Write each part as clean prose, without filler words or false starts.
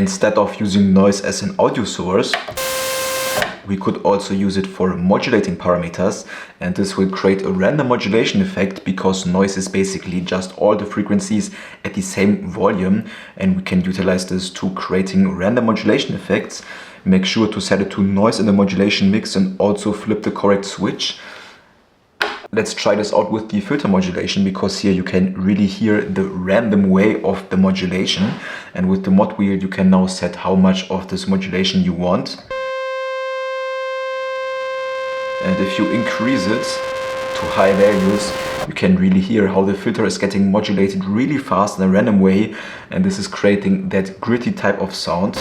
Instead of using noise as an audio source, we could also use it for modulating parameters, and this will create a random modulation effect because noise is basically just all the frequencies at the same volume, and we can utilize this to creating random modulation effects. Make sure to set it to noise in the modulation mix and also flip the correct switch. Let's try this out with the filter modulation, because here you can really hear the random way of the modulation, and with the mod wheel you can now set how much of this modulation you want. And if you increase it to high values, you can really hear how the filter is getting modulated really fast in a random way, and this is creating that gritty type of sound.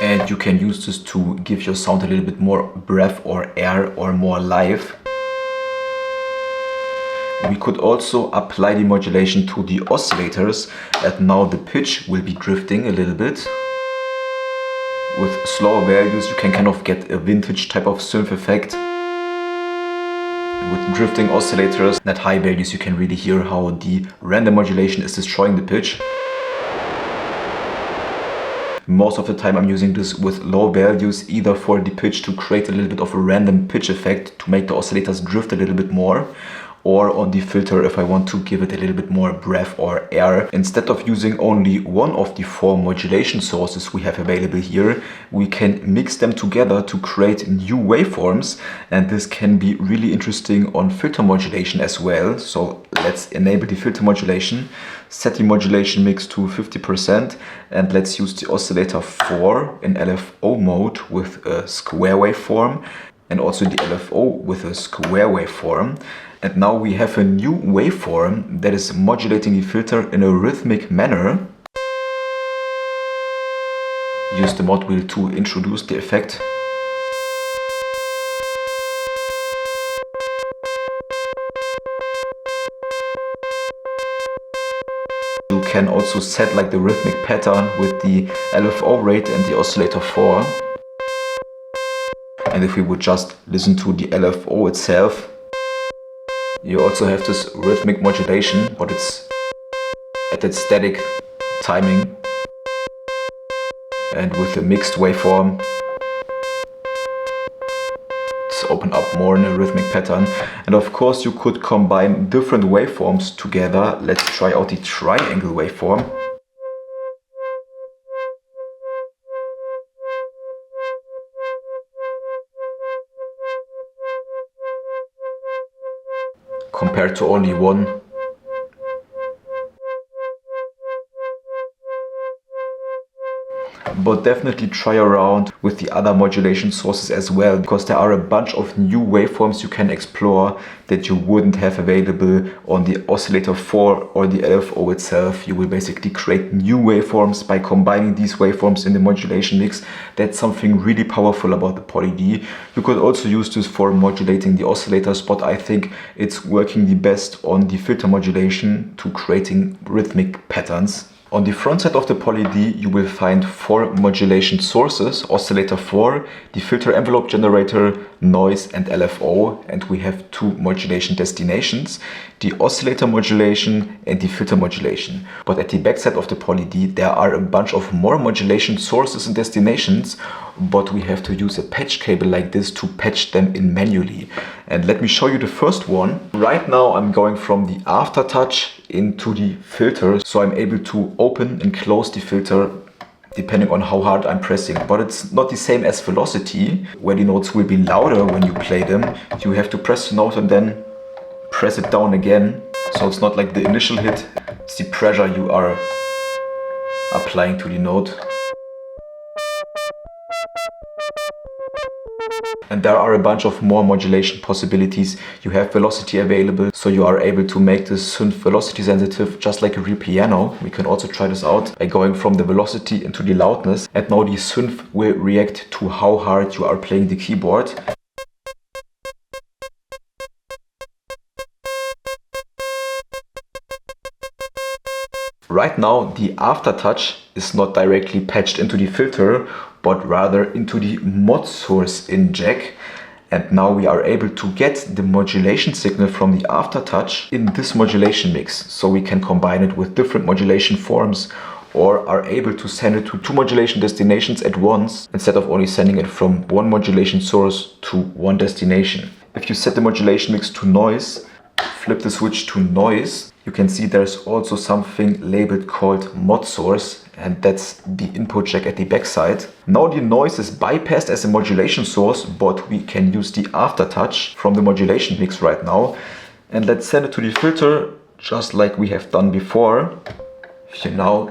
And you can use this to give your sound a little bit more breath or air or more life. We could also apply the modulation to the oscillators, and now the pitch will be drifting a little bit. With slower values you can kind of get a vintage type of synth effect. With drifting oscillators at high values you can really hear how the random modulation is destroying the pitch. Most of the time I'm using this with low values, either for the pitch to create a little bit of a random pitch effect to make the oscillators drift a little bit more, or on the filter if I want to give it a little bit more breath or air. Instead of using only one of the 4 modulation sources we have available here, we can mix them together to create new waveforms, and this can be really interesting on filter modulation as well. So let's enable the filter modulation, set the modulation mix to 50%, and let's use the oscillator 4 in LFO mode with a square waveform, and also the LFO with a square waveform. And now we have a new waveform that is modulating the filter in a rhythmic manner. Use the mod wheel to introduce the effect. You can also set like the rhythmic pattern with the LFO rate and the oscillator 4. And if we would just listen to the LFO itself, you also have this rhythmic modulation, but it's at that static timing. And with the mixed waveform, it's opened up more in a rhythmic pattern. And of course you could combine different waveforms together. Let's try out the triangle waveform. Compared to only one. But definitely try around with the other modulation sources as well, because there are a bunch of new waveforms you can explore that you wouldn't have available on the oscillator 4 or the LFO itself. You will basically create new waveforms by combining these waveforms in the modulation mix. That's something really powerful about the Poly D. You could also use this for modulating the oscillators, but I think it's working the best on the filter modulation to creating rhythmic patterns. On the front side of the Poly D you will find 4 modulation sources: oscillator 4, the filter envelope generator, noise and LFO, and we have 2 modulation destinations, the oscillator modulation and the filter modulation. But at the back side of the Poly D there are a bunch of more modulation sources and destinations, but we have to use a patch cable like this to patch them in manually. And let me show you the first one. Right now I'm going from the aftertouch into the filter, so I'm able to open and close the filter depending on how hard I'm pressing. But it's not the same as velocity, where the notes will be louder when you play them. You have to press the note and then press it down again. So it's not like the initial hit, it's the pressure you are applying to the note. And there are a bunch of more modulation possibilities. You have velocity available, so you are able to make this synth velocity sensitive just like a real piano. We can also try this out by going from the velocity into the loudness, and now the synth will react to how hard you are playing the keyboard. Right now the aftertouch is not directly patched into the filter, but rather into the mod source in jack. And now we are able to get the modulation signal from the aftertouch in this modulation mix. So we can combine it with different modulation forms or are able to send it to 2 modulation destinations at once instead of only sending it from 1 modulation source to 1 destination. If you set the modulation mix to noise, flip the switch to noise, you can see there's also something labeled called mod source, and that's the input jack at the backside. Now the noise is bypassed as a modulation source, but we can use the aftertouch from the modulation mix right now. And let's send it to the filter just like we have done before. If you now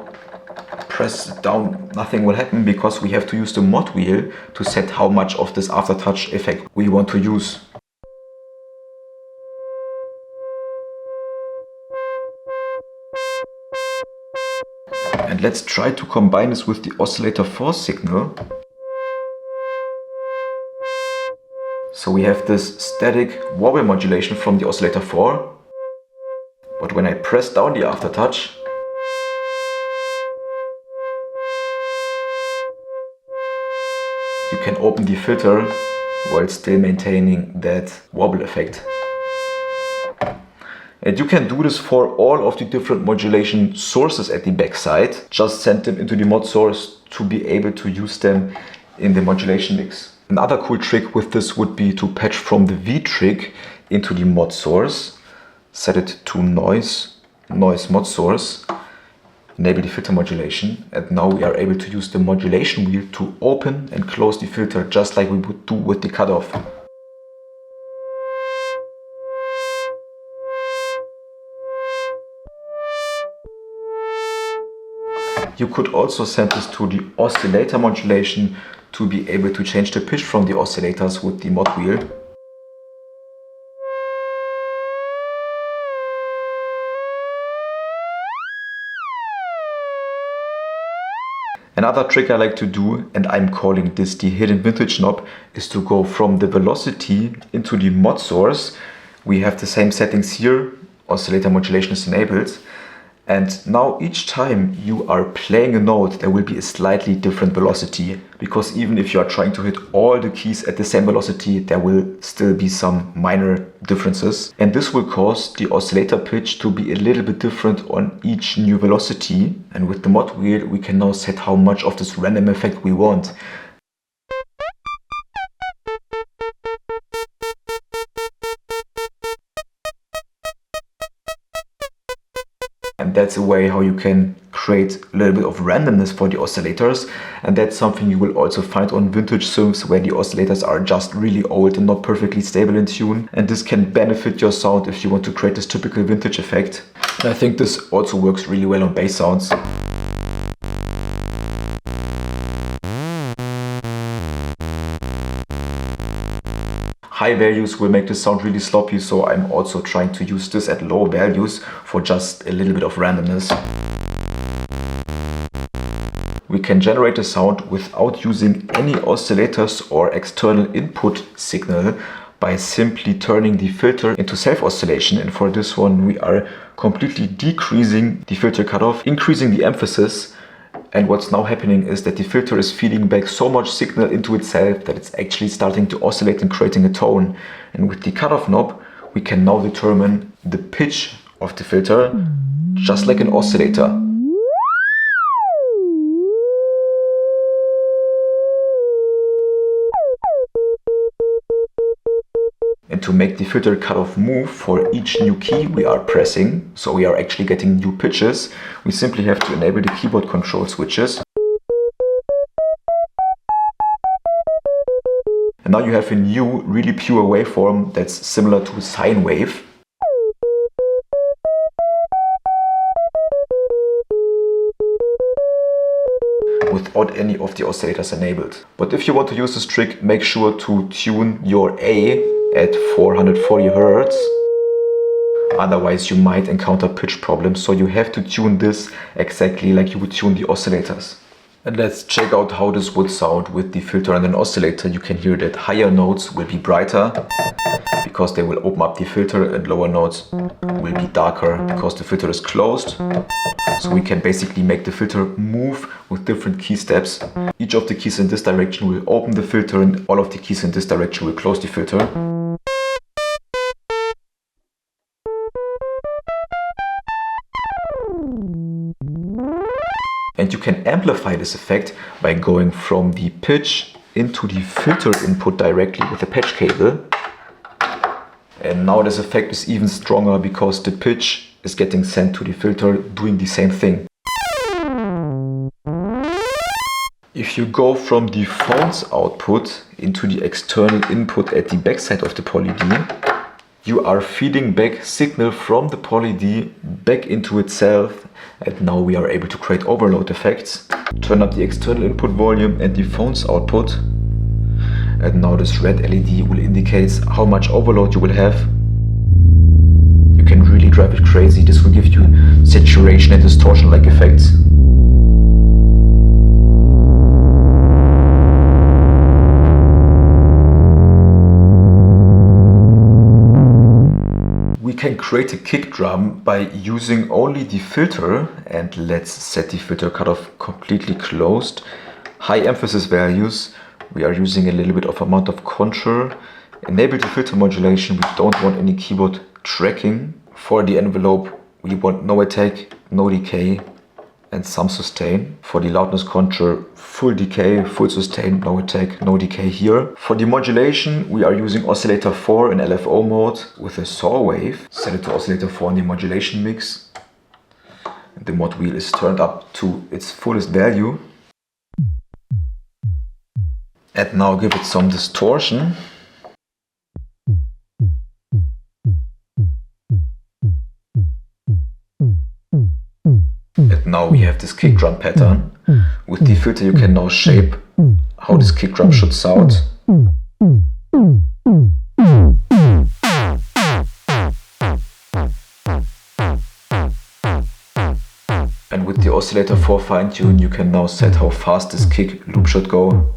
press it down, nothing will happen because we have to use the mod wheel to set how much of this aftertouch effect we want to use. And let's try to combine this with the oscillator 4 signal. So we have this static wobble modulation from the oscillator 4. But when I press down the aftertouch, you can open the filter while still maintaining that wobble effect. And you can do this for all of the different modulation sources at the backside. Just send them into the mod source to be able to use them in the modulation mix. Another cool trick with this would be to patch from the V trig into the mod source. Set it to noise mod source. Enable the filter modulation. And now we are able to use the modulation wheel to open and close the filter just like we would do with the cutoff. You could also send this to the oscillator modulation to be able to change the pitch from the oscillators with the mod wheel. Another trick I like to do, and I'm calling this the hidden vintage knob, is to go from the velocity into the mod source. We have the same settings here, oscillator modulation is enabled. And now each time you are playing a note, there will be a slightly different velocity, because even if you are trying to hit all the keys at the same velocity, there will still be some minor differences. And this will cause the oscillator pitch to be a little bit different on each new velocity. And with the mod wheel, we can now set how much of this random effect we want. And that's a way how you can create a little bit of randomness for the oscillators. And that's something you will also find on vintage synths where the oscillators are just really old and not perfectly stable in tune. And this can benefit your sound if you want to create this typical vintage effect. And I think this also works really well on bass sounds. High values will make this sound really sloppy, so I'm also trying to use this at low values for just a little bit of randomness. We can generate a sound without using any oscillators or external input signal by simply turning the filter into self-oscillation. And for this one, we are completely decreasing the filter cutoff, increasing the emphasis. And what's now happening is that the filter is feeding back so much signal into itself that it's actually starting to oscillate and creating a tone. And with the cutoff knob, we can now determine the pitch of the filter, just like an oscillator. And to make the filter cutoff move for each new key we are pressing, so we are actually getting new pitches, we simply have to enable the keyboard control switches. And now you have a new, really pure waveform that's similar to a sine wave. Without any of the oscillators enabled. But if you want to use this trick, make sure to tune your A at 440 Hz. Otherwise you might encounter pitch problems, so you have to tune this exactly like you would tune the oscillators. And let's check out how this would sound with the filter and an oscillator. You can hear that higher notes will be brighter because they will open up the filter, and lower notes will be darker because the filter is closed. So we can basically make the filter move with different key steps. Each of the keys in this direction will open the filter, and all of the keys in this direction will close the filter. And you can amplify this effect by going from the pitch into the filtered input directly with the patch cable. And now this effect is even stronger because the pitch is getting sent to the filter, doing the same thing. If you go from the phone's output into the external input at the backside of the poly D, you are feeding back signal from the poly D back into itself, and now we are able to create overload effects. Turn up the external input volume and the phone's output, and now this red LED will indicate how much overload you will have. You can really drive it crazy. This will give you saturation and distortion like effects. We can create a kick drum by using only the filter, and let's set the filter cutoff completely closed. High emphasis values, we are using a little bit of amount of contour. Enable the filter modulation, we don't want any keyboard tracking. For the envelope, we want no attack, no decay, and some sustain. For the loudness contour, full decay, full sustain, no attack, no decay here. For the modulation, we are using oscillator 4 in LFO mode with a saw wave. Set it to oscillator 4 in the modulation mix. The mod wheel is turned up to its fullest value. And now give it some distortion. And now we have this kick drum pattern. With the filter you can now shape how this kick drum should sound. And with the oscillator 4 fine tune you can now set how fast this kick loop should go.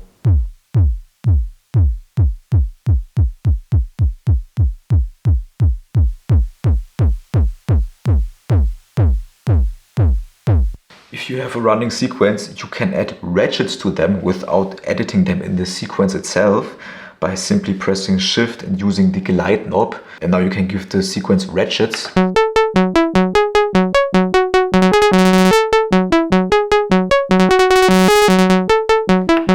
If you have a running sequence, you can add ratchets to them without editing them in the sequence itself by simply pressing Shift and using the glide knob. And now you can give the sequence ratchets.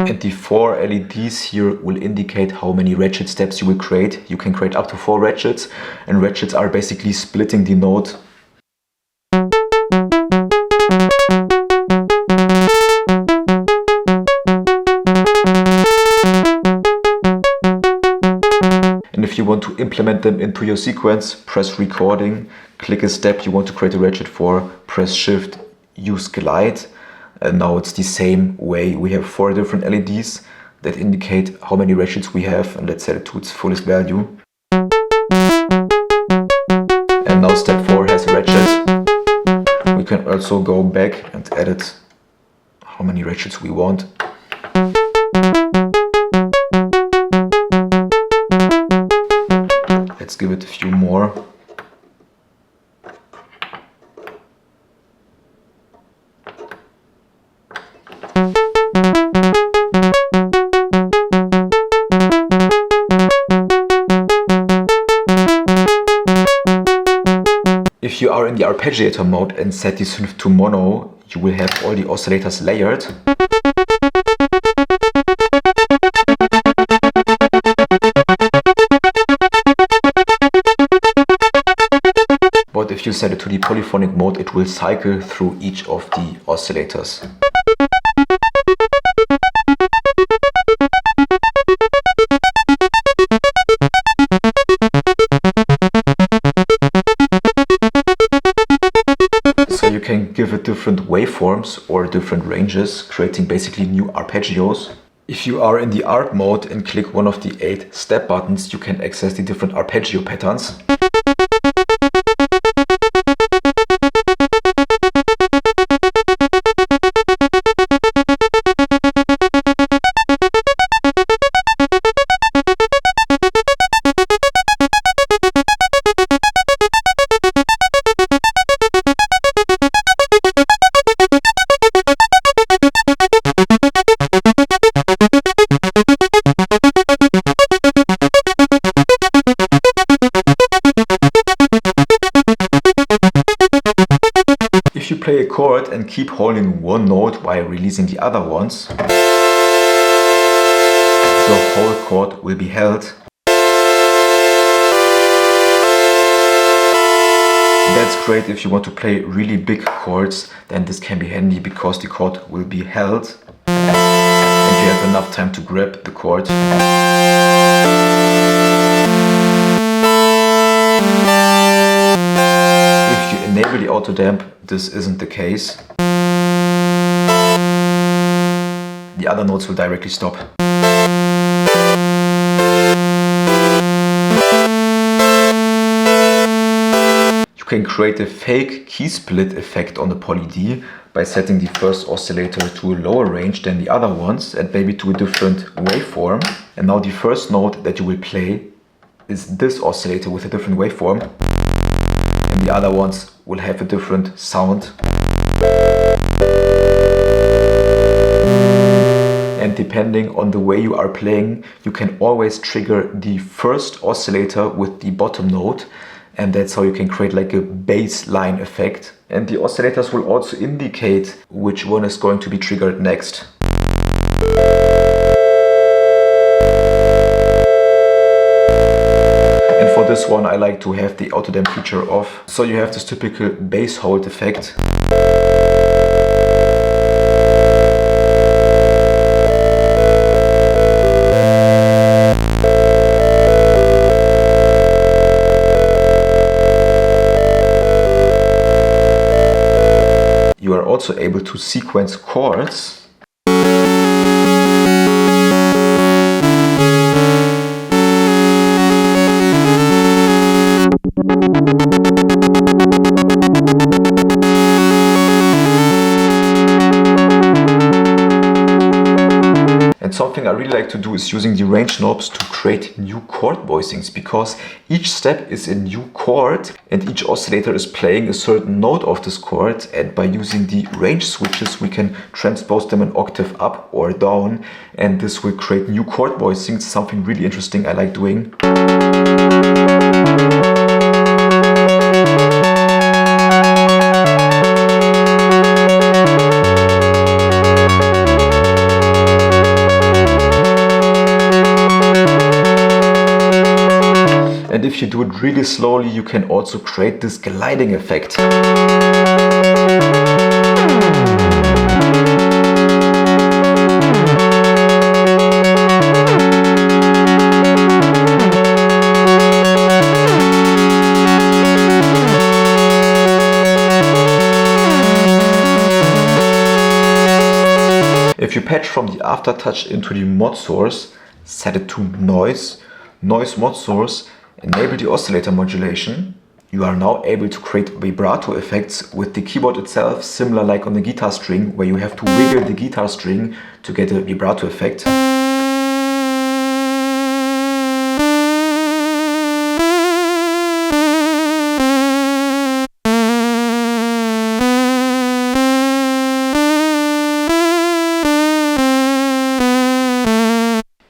And the 4 LEDs here will indicate how many ratchet steps you will create. You can create up to 4 ratchets, and ratchets are basically splitting the note. And if you want to implement them into your sequence, press recording, click a step you want to create a ratchet for, press Shift, use glide, and now it's the same way. We have 4 different LEDs that indicate how many ratchets we have, and let's set it to its fullest value. And now step 4 has a ratchet. We can also go back and edit how many ratchets we want. Let's give it a few more. If you are in the arpeggiator mode and set the synth to mono, you will have all the oscillators layered. But if you set it to the polyphonic mode, it will cycle through each of the oscillators. So you can give it different waveforms or different ranges, creating basically new arpeggios. If you are in the ARP mode and click one of the 8 step buttons, you can access the different arpeggio patterns. play a chord and keep holding one note while releasing the other ones, the whole chord will be held. That's great if you want to play really big chords, then this can be handy because the chord will be held and you have enough time to grab the chord. If you enable the auto damp, this isn't the case. The other notes will directly stop. You can create a fake key split effect on the poly D by setting the first oscillator to a lower range than the other ones and maybe to a different waveform. And now the first note that you will play is this oscillator with a different waveform, and the other ones will have a different sound. And depending on the way you are playing, you can always trigger the first oscillator with the bottom note, and that's how you can create like a baseline effect. And the oscillators will also indicate which one is going to be triggered next. And for this one I like to have the auto damp feature off, so you have this typical bass hold effect. You are also able to sequence chords. And something I really like to do is using the range knobs to create new chord voicings, because each step is a new chord and each oscillator is playing a certain note of this chord, and by using the range switches we can transpose them an octave up or down, and this will create new chord voicings, something really interesting I like doing. And if you do it really slowly, you can also create this gliding effect. If you patch from the aftertouch into the mod source, set it to noise mod source, enable the oscillator modulation, you are now able to create vibrato effects with the keyboard itself, similar like on the guitar string, where you have to wiggle the guitar string to get a vibrato effect.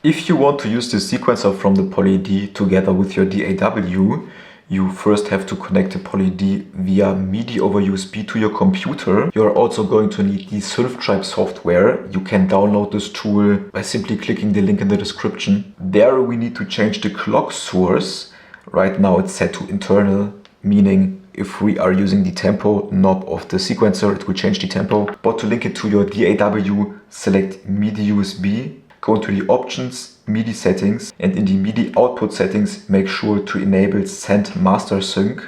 If you want to use the sequencer from the Poly D together with your DAW, you first have to connect the Poly D via MIDI over USB to your computer. You're also going to need the Synth software. You can download this tool by simply clicking the link in the description. There we need to change the clock source. Right now it's set to internal, meaning if we are using the tempo knob of the sequencer, it will change the tempo. But to link it to your DAW, select MIDI USB. Go into the options, MIDI settings, and in the MIDI output settings make sure to enable Send Master Sync.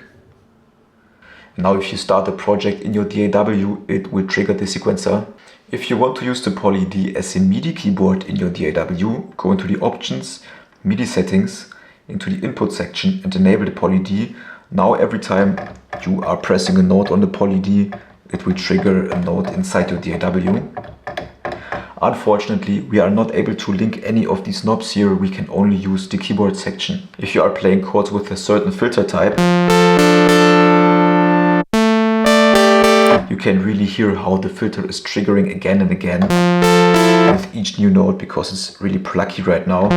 Now if you start the project in your DAW, it will trigger the sequencer. If you want to use the Poly D as a MIDI keyboard in your DAW, go into the options, MIDI settings, into the input section and enable the Poly D. Now every time you are pressing a note on the Poly D, it will trigger a note inside your DAW. Unfortunately, we are not able to link any of these knobs here, we can only use the keyboard section. If you are playing chords with a certain filter type, you can really hear how the filter is triggering again and again with each new note, because it's really plucky right now.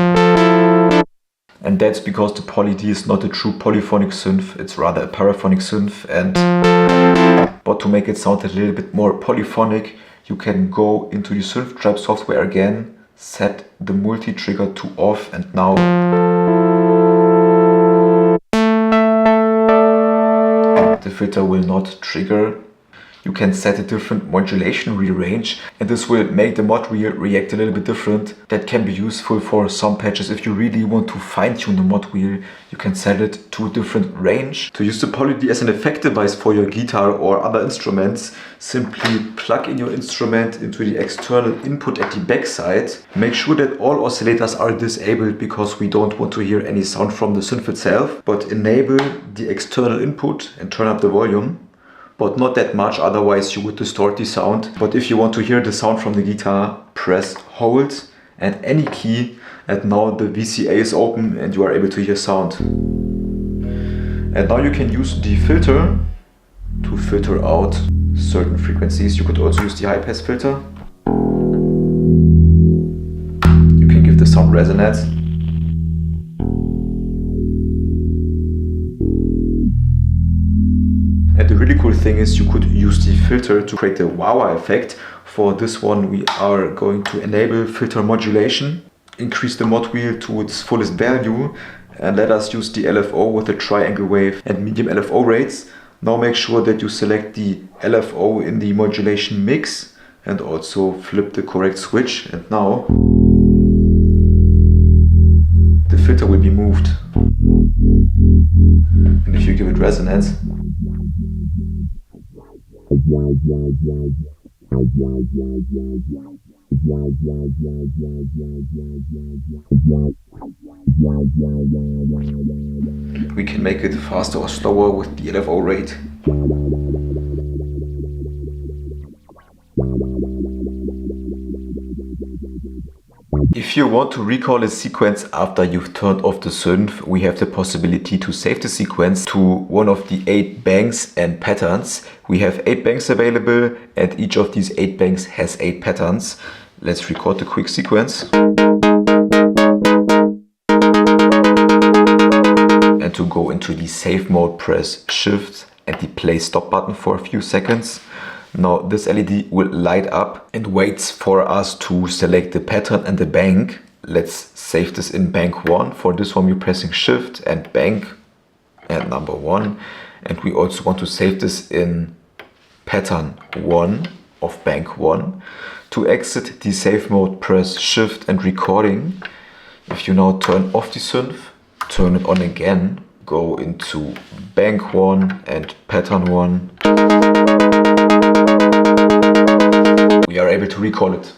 And that's because the Poly D is not a true polyphonic synth, it's rather a paraphonic synth, and But to make it sound a little bit more polyphonic, you can go into the synth trap software again, set the multi-trigger to off, and now the filter will not trigger. You can set a different modulation wheel range, and this will make the mod wheel react a little bit different. That can be useful for some patches. If you really want to fine-tune the mod wheel, you can set it to a different range. To use the poly as an effect device for your guitar or other instruments, simply plug in your instrument into the external input at the back side. Make sure that all oscillators are disabled because we don't want to hear any sound from the synth itself, but enable the external input and turn up the volume. But not that much, otherwise you would distort the sound. But if you want to hear the sound from the guitar, press hold and any key, and now the VCA is open and you are able to hear sound. And now you can use the filter to filter out certain frequencies. You could also use the high pass filter. You can give the sound resonance. And the really cool thing is you could use the filter to create a wah-wah effect. For this one we are going to enable filter modulation, increase the mod wheel to its fullest value, and let us use the LFO with the triangle wave and medium LFO rates. Now make sure that you select the LFO in the modulation mix and also flip the correct switch, and now the filter will be moved. And if you give it resonance, we can make it faster or slower with the LFO rate. If you want to recall a sequence after you've turned off the synth, we have the possibility to save the sequence to one of the 8 banks and patterns. We have 8 banks available, and each of these 8 banks has 8 patterns. Let's record the quick sequence. And to go into the save mode, press Shift and the play stop button for a few seconds. Now this LED will light up and waits for us to select the pattern and the bank. Let's save this in bank 1. For this one we're pressing Shift and bank and number 1. And we also want to save this in pattern 1 of bank 1. To exit the save mode, press Shift and recording. If you now turn off the synth, turn it on again, go into bank 1 and pattern 1. We are able to recall it.